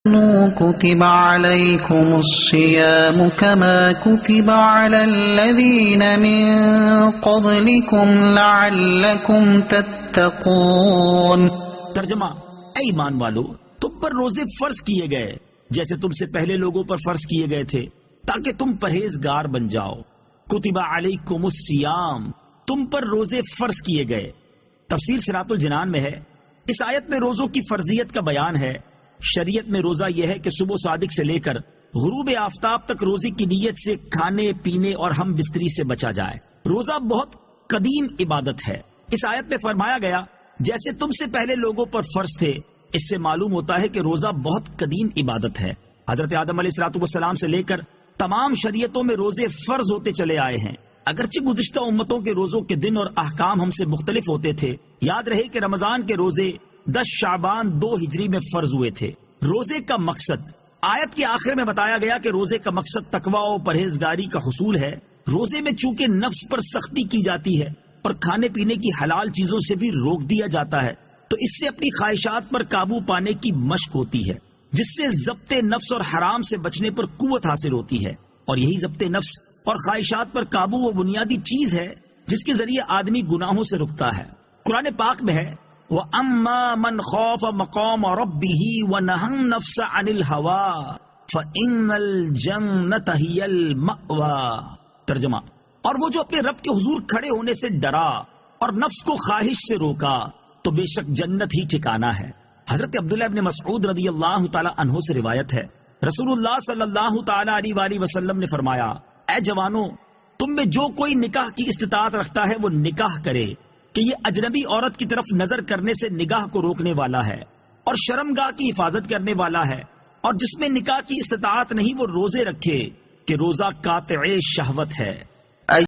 كتب عليكم الصيام كما كتب على الذين من قبلكم لعلكم تتقون۔ ترجمہ: اے ایمان والو، تم پر روزے فرض کیے گئے جیسے تم سے پہلے لوگوں پر فرض کیے گئے تھے تاکہ تم پرہیزگار بن جاؤ۔ کتب علیکم الصیام، تم پر روزے فرض کیے گئے۔ تفسیر صراط الجنان میں ہے، اس آیت میں روزوں کی فرضیت کا بیان ہے۔ شریعت میں روزہ یہ ہے کہ صبح صادق سے لے کر غروب آفتاب تک روزے کی نیت سے کھانے پینے اور ہم بستری سے بچا جائے۔ روزہ بہت قدیم عبادت ہے۔ اس آیت میں فرمایا گیا جیسے تم سے پہلے لوگوں پر فرض تھے، اس سے معلوم ہوتا ہے کہ روزہ بہت قدیم عبادت ہے۔ حضرت آدم علیہ السلام سے لے کر تمام شریعتوں میں روزے فرض ہوتے چلے آئے ہیں۔ اگرچہ گزشتہ امتوں کے روزوں کے دن اور احکام ہم سے مختلف ہوتے تھے، یاد رہے کہ رمضان کے روزے 10 شعبان 2 ہجری میں فرض ہوئے تھے۔ روزے کا مقصد آیت کے آخر میں بتایا گیا کہ روزے کا مقصد تقویٰ و پرہیزگاری کا حصول ہے۔ روزے میں چونکہ نفس پر سختی کی جاتی ہے اور کھانے پینے کی حلال چیزوں سے بھی روک دیا جاتا ہے، تو اس سے اپنی خواہشات پر قابو پانے کی مشق ہوتی ہے، جس سے ضبط نفس اور حرام سے بچنے پر قوت حاصل ہوتی ہے۔ اور یہی ضبط نفس اور خواہشات پر قابو وہ بنیادی چیز ہے جس کے ذریعے آدمی گناہوں سے رکتا ہے۔ قرآن پاک میں ہے وَأَمَّا مَنْ خَافَ مَقَامَ رَبِّهِ وَنَهَى النَّفْسَ عَنِ الْهَوَىٰ فَإِنَّ الْجَنَّةَ هِيَ الْمَأْوَىٰ۔ ترجمہ: اور وہ جو اپنے رب کے حضور کھڑے ہونے سے ڈرا اور نفس کو خواہش سے روکا تو بے شک جنت ہی ٹھکانہ ہے۔ حضرت عبداللہ ابن مسعود رضی اللہ تعالی عنہ سے روایت ہے، رسول اللہ صلی اللہ تعالی علیہ وآلہ وسلم نے فرمایا، اے جوانوں، تم میں جو کوئی نکاح کی استطاعت رکھتا ہے وہ نکاح کرے، کہ یہ اجنبی عورت کی طرف نظر کرنے سے نگاہ کو روکنے والا ہے اور شرمگاہ کی حفاظت کرنے والا ہے، اور جس میں نکاح کی استطاعت نہیں وہ روزے رکھے کہ روزہ قاطع شہوت ہے۔